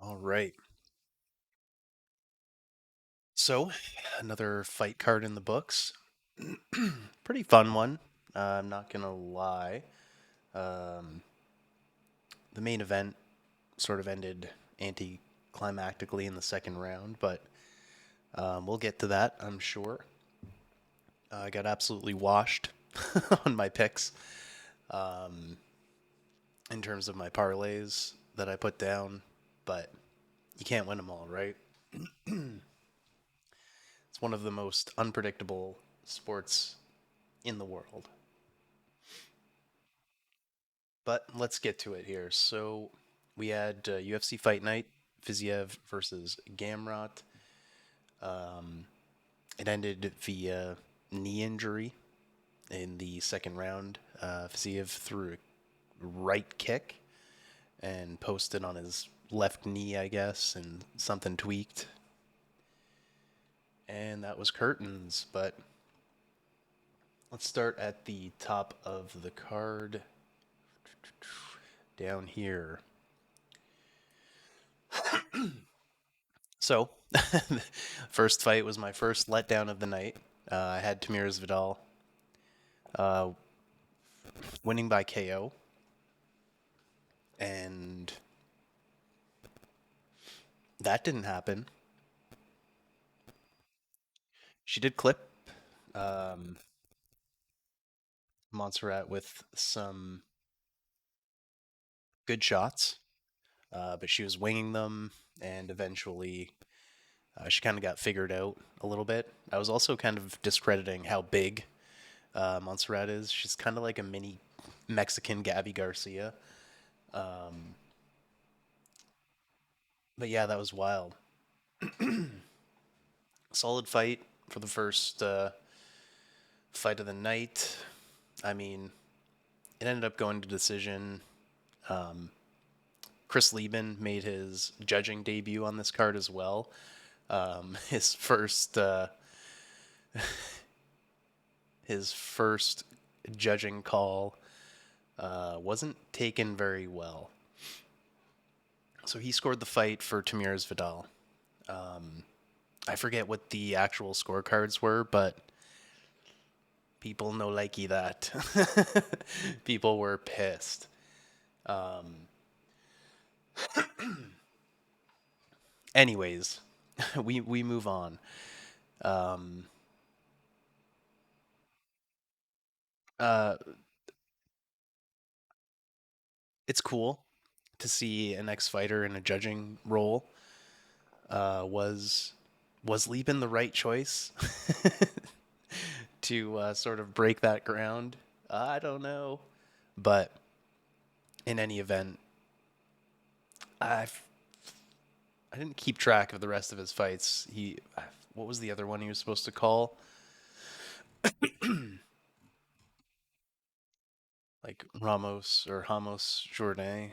All right. So, another fight card in the books. Pretty fun one. I'm not going to lie. Um, the main event sort of ended anticlimactically in the second round, but we'll get to that, I'm sure. I got absolutely washed on my picks in terms of my parlays that I put down, but you can't win them all, right? It's one of the most unpredictable sports in the world. But let's get to it here. So we had UFC Fight Night, Fiziev versus Gamrot. It ended via knee injury in the second round. Fiziev threw a right kick and posted on his left knee, I guess, and something tweaked. And that was curtains. But let's start at the top of the card down here. So, first fight was my first letdown of the night. I had Tamir's Vidal uh, winning by KO, and that didn't happen. She did clip um, Montserrat with some good shots, but she was winging them, and eventually she kind of got figured out a little bit. I was also kind of discrediting how big Montserrat is. She's kind of like a mini Mexican Gabby Garcia. But yeah, that was wild. Solid fight for the first fight of the night. I mean, it ended up going to decision. Chris Lieben made his judging debut on this card as well. His first judging call wasn't taken very well. So he scored the fight for Tamir's Vidal. I forget what the actual scorecards were, but people no likey that. People were pissed. Anyways, we move on. Uh, it's cool to see an ex fighter in a judging role. Was Lieben the right choice to sort of break that ground? I don't know, but in any event, I I didn't keep track of the rest of his fights. What was the other one he was supposed to call? Like Ramos or Ramos Jourdain.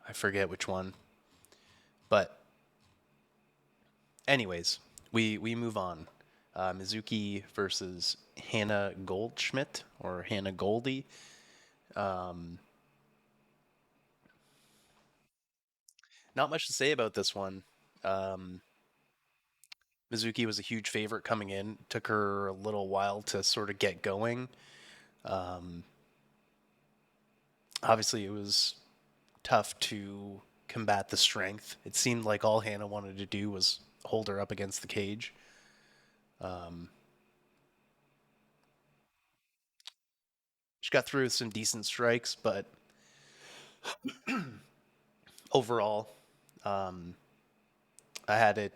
I forget which one. But anyways, we move on. Mizuki versus Hannah Goldschmidt or Hannah Goldie. Um, Not much to say about this one. Um, Mizuki was a huge favorite coming in. Took her a little while to sort of get going. Um, Obviously, it was tough to combat the strength. It seemed like all Hannah wanted to do was hold her up against the cage. Um, she got through with some decent strikes, but overall, um, I had it.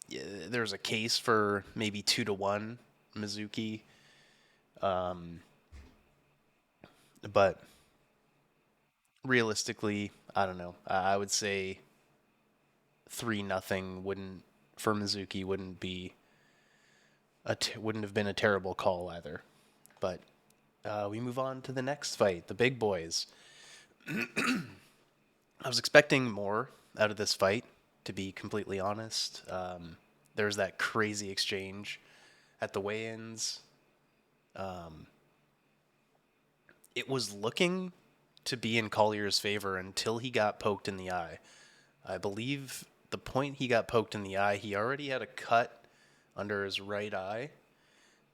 Yeah, there's a case for maybe 2-1 Mizuki, but realistically, I don't know. I would say 3-0 wouldn't for Mizuki wouldn't have been a terrible call either. But we move on to the next fight, the big boys. I was expecting more out of this fight, to be completely honest. There was that crazy exchange at the weigh-ins. It was looking to be in Collier's favor until he got poked in the eye. I believe the point he got poked in the eye, he already had a cut under his right eye,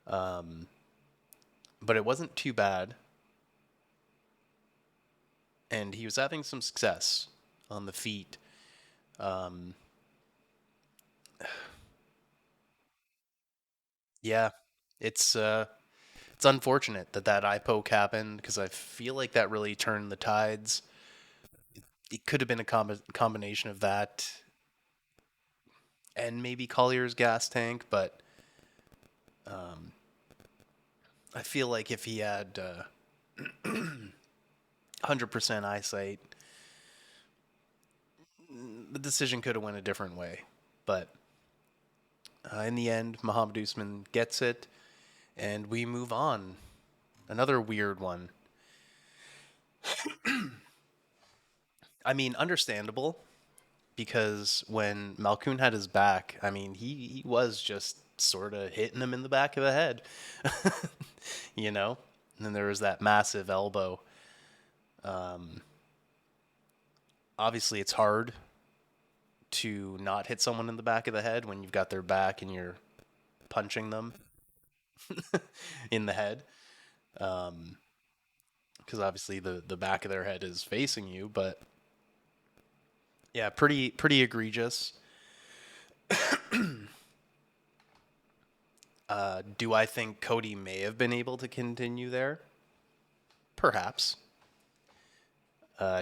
but it wasn't too bad, and he was having some success on the feet. Um, yeah, it's unfortunate that that eye poke happened because I feel like that really turned the tides. It could have been a combination of that and maybe Collier's gas tank, but I feel like if he had 100% eyesight, the decision could have went a different way. But in the end, Muhammad Usman gets it, and we move on. Another weird one. I mean, understandable because when Malkoun had his back, I mean, he was just sort of hitting him in the back of the head, you know? And then there was that massive elbow. Obviously, it's hard to not hit someone in the back of the head when you've got their back and you're punching them in the head. Because obviously the back of their head is facing you, but yeah, pretty egregious. Do I think Cody may have been able to continue there? Perhaps.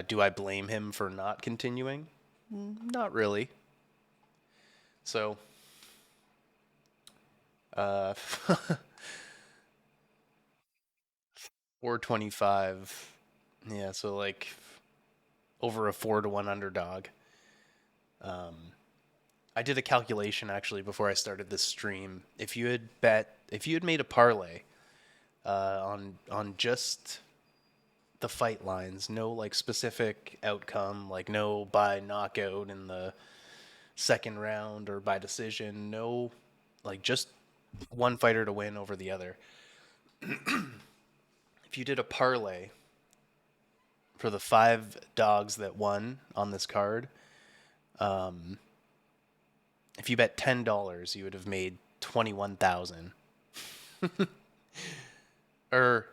Do I blame him for not continuing? Not really. So, uh, 425. Yeah, so like over a 4-1 underdog. I did a calculation actually before I started this stream. If you had made a parlay on just the fight lines, no like specific outcome, like no by knockout in the second round or by decision, no like just one fighter to win over the other. If you did a parlay for the 5 dogs that won on this card, if you bet $10, you would have made 21,000. Or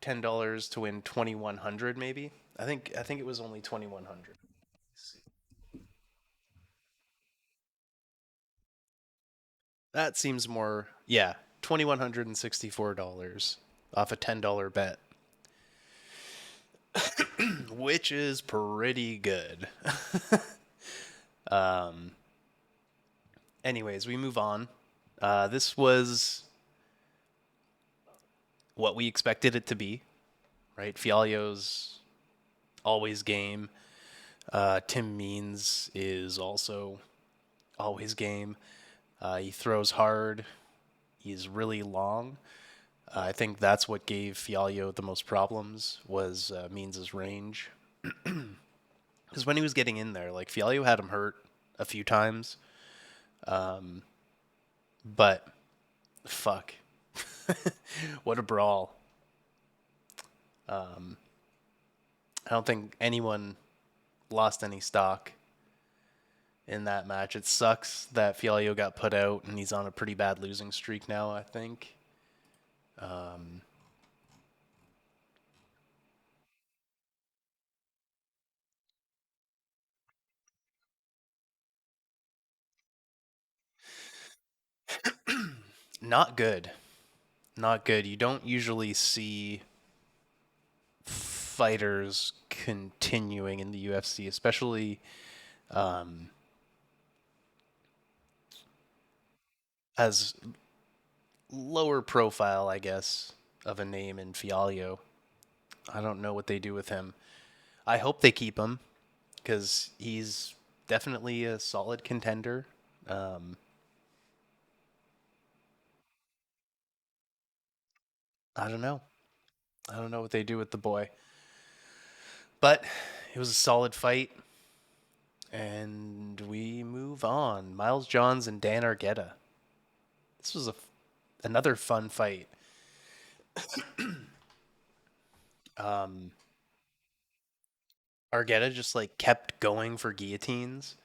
$10 to win 2,100, maybe. I think it was only 2,100. That seems more, yeah, $2,164 off a $10 bet, which is pretty good. Anyways, we move on. This was what we expected it to be, right? Fialio's always game. Tim Means is also always game. He throws hard. He's really long. I think that's what gave Fialio the most problems was Means' range. Because when he was getting in there, like Fialio had him hurt a few times, but fuck, what a brawl! I don't think anyone lost any stock in that match. It sucks that Fialio got put out and he's on a pretty bad losing streak now, I think. Not good. Not good. You don't usually see fighters continuing in the UFC, especially as lower profile, I guess, of a name in Fialio. I don't know what they do with him. I hope they keep him because he's definitely a solid contender. Um, I don't know. I don't know what they do with the boy, but it was a solid fight, and we move on. Miles Johns and Dan Argetta. This was another fun fight. Argetta just like kept going for guillotines,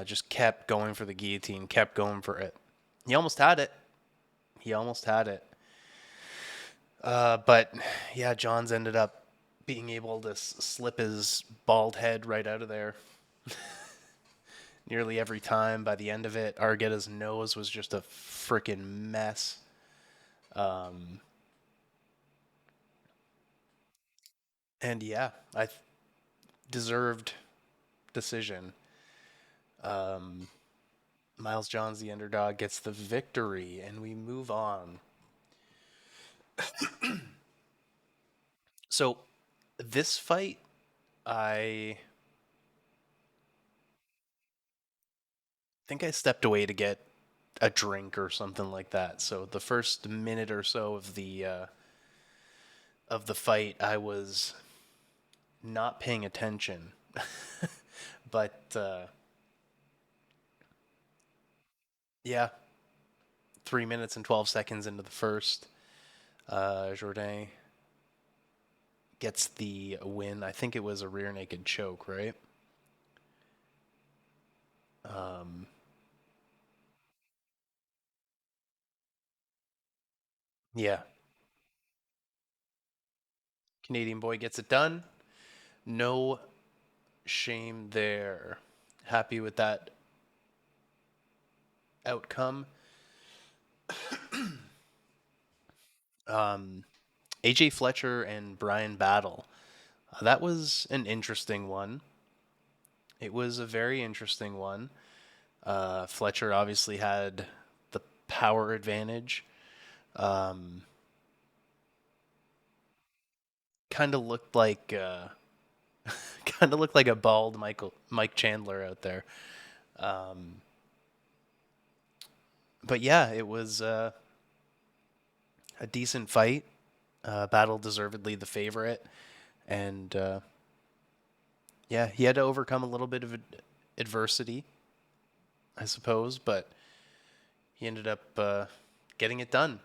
just kept going for the guillotine, kept going for it. He almost had it. He almost had it. But yeah, Johns ended up being able to slip his bald head right out of there nearly every time. By the end of it, Argetta's nose was just a freaking mess. Um, and yeah, deserved decision. Um, Miles Johns, the underdog, gets the victory, and we move on. So, this fight, I think I stepped away to get a drink or something like that. So the first minute or so of the fight, I was not paying attention. But yeah, 3 minutes and 12 seconds into the first, Jourdain gets the win. I think it was a rear naked choke, right? Um, yeah, Canadian boy gets it done. No shame there. Happy with that outcome. Um, AJ Fletcher and Brian Battle. That was an interesting one. It was a very interesting one. Fletcher obviously had the power advantage. Um, kind of looked like kind of looked like a bald Mike Chandler out there. Um, but yeah, it was a decent fight. Battle deservedly the favorite, and yeah, he had to overcome a little bit of adversity, I suppose, but he ended up getting it done.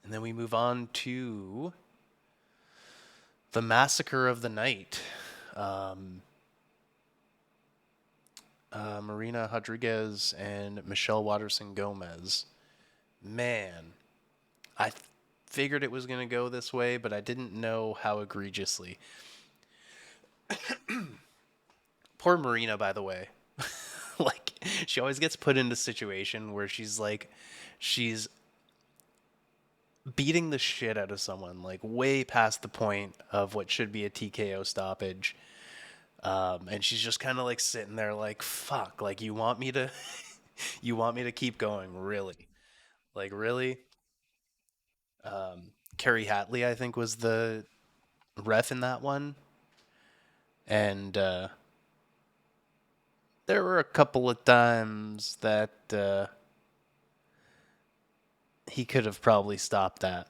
And then we move on to the massacre of the night. Um, Marina Rodriguez and Michelle Waterson Gomez. Man, I figured it was going to go this way, but I didn't know how egregiously. Poor Marina, by the way. Like, she always gets put into a situation where she's beating the shit out of someone, like way past the point of what should be a TKO stoppage. And she's just kind of like sitting there, like, "Fuck! Like, you want me to, you want me to keep going, really? Like, really?" Carrie Hatley, I think, was the ref in that one, and there were a couple of times that he could have probably stopped that.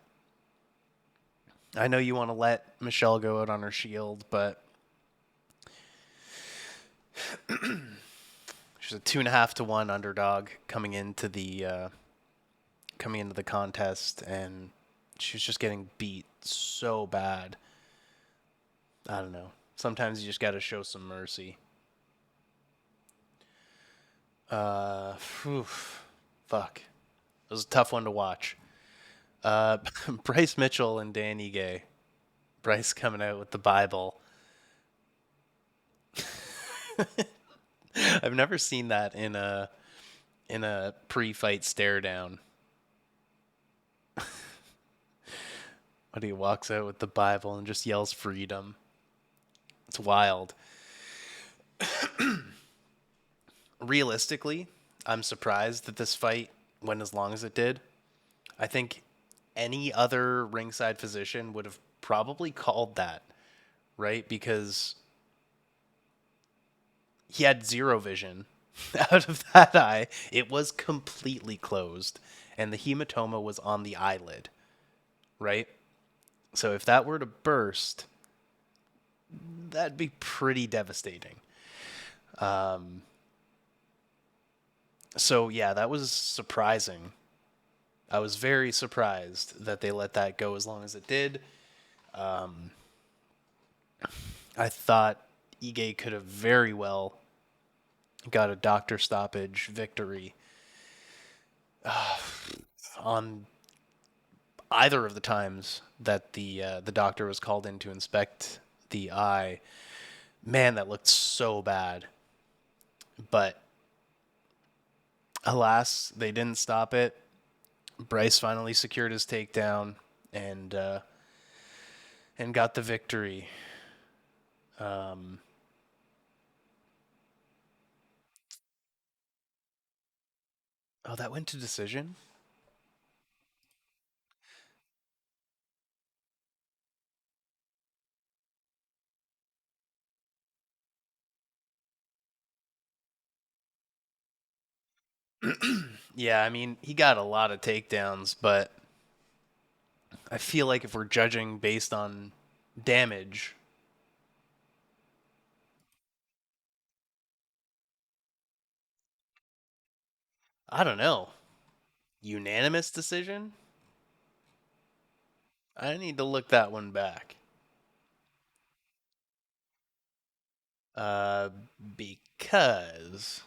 I know you want to let Michelle go out on her shield, but she's a 2.5 to 1 underdog coming into the contest, and she was just getting beat so bad. I don't know. Sometimes you just got to show some mercy. Whew, fuck. It was a tough one to watch. Uh, Bryce Mitchell and Danny Gay. Bryce coming out with the Bible. I've never seen that in a pre-fight stare down. But he walks out with the Bible and just yells freedom. It's wild. Realistically, I'm surprised that this fight went as long as it did. I think any other ringside physician would have probably called that, right? Because he had zero vision out of that eye. It was completely closed, and the hematoma was on the eyelid, right? So if that were to burst, that'd be pretty devastating. Um, so yeah, that was surprising. I was very surprised that they let that go as long as it did. I thought Ige could have very well got a doctor stoppage victory on either of the times that the doctor was called in to inspect the eye. Man, that looked so bad. But alas, they didn't stop it. Bryce finally secured his takedown and and got the victory. Um, oh, that went to decision. Yeah, I mean he got a lot of takedowns, but I feel like if we're judging based on damage, I don't know. Unanimous decision? I need to look that one back. Uh, because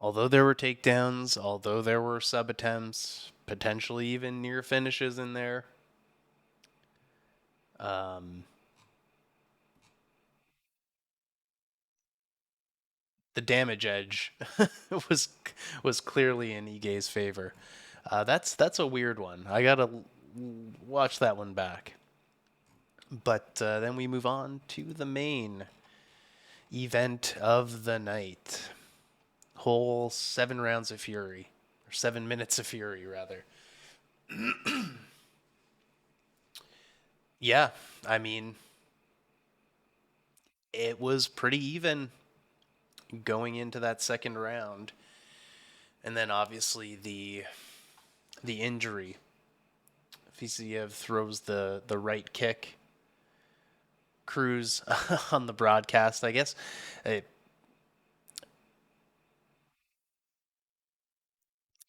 although there were takedowns, although there were sub attempts, potentially even near finishes in there, um, the damage edge was was clearly in Ige's favor. That's a weird one. I gotta watch that one back. But then we move on to the main event of the night. Whole 7 rounds of Fury, or 7 minutes of Fury, rather. Yeah, I mean, it was pretty even going into that second round, and then obviously the injury. Fiziev throws the right kick. Cruz on the broadcast, I guess, I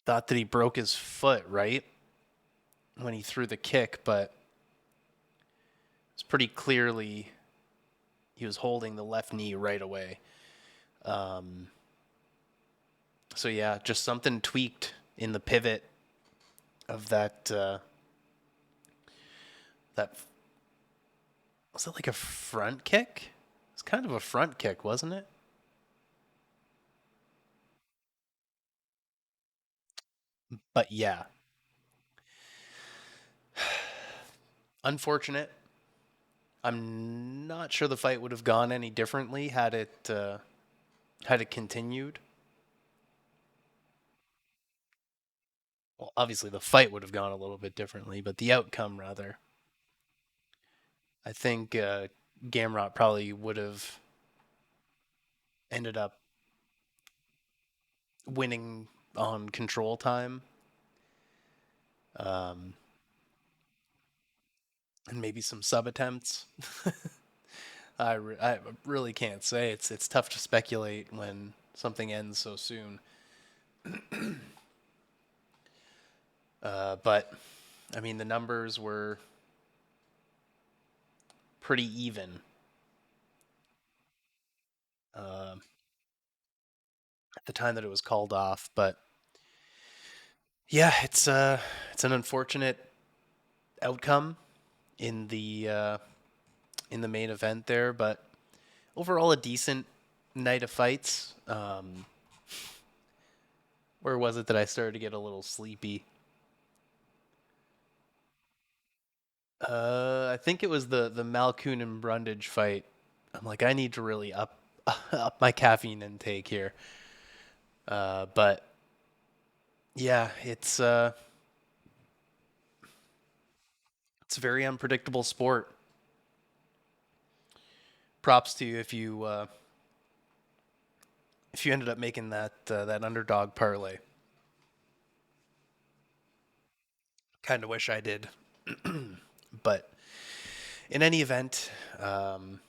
thought that he broke his foot right when he threw the kick, but it's pretty clearly he was holding the left knee right away. Um, so yeah, just something tweaked in the pivot of that was it like a front kick? It's kind of a front kick, wasn't it? But yeah, unfortunate. I'm not sure the fight would have gone any differently had it continued. Well, obviously the fight would have gone a little bit differently, but the outcome rather. I think Gamrot probably would have ended up winning on control time, um, and maybe some sub attempts. I really can't say. It's tough to speculate when something ends so soon. But I mean, the numbers were pretty even uh, at the time that it was called off. But yeah, it's an unfortunate outcome in the main event there, but overall a decent night of fights. Where was it that I started to get a little sleepy? I think it was the Malkoon and Brundage fight. I'm like, I need to really up up my caffeine intake here. But yeah, it's a very unpredictable sport. Props to you if you ended up making that underdog parlay. Kind of wish I did, but in any event, um,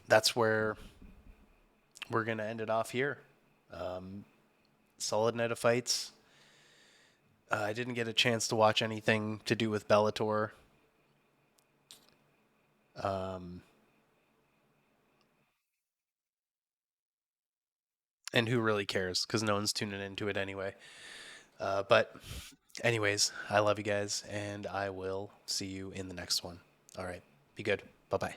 that's where we're gonna end it off here. Um, Solid night of fights. I didn't get a chance to watch anything to do with Bellator. Um, and who really cares? Because no one's tuning into it anyway. But, anyways, I love you guys, and I will see you in the next one. All right. Be good. Bye bye.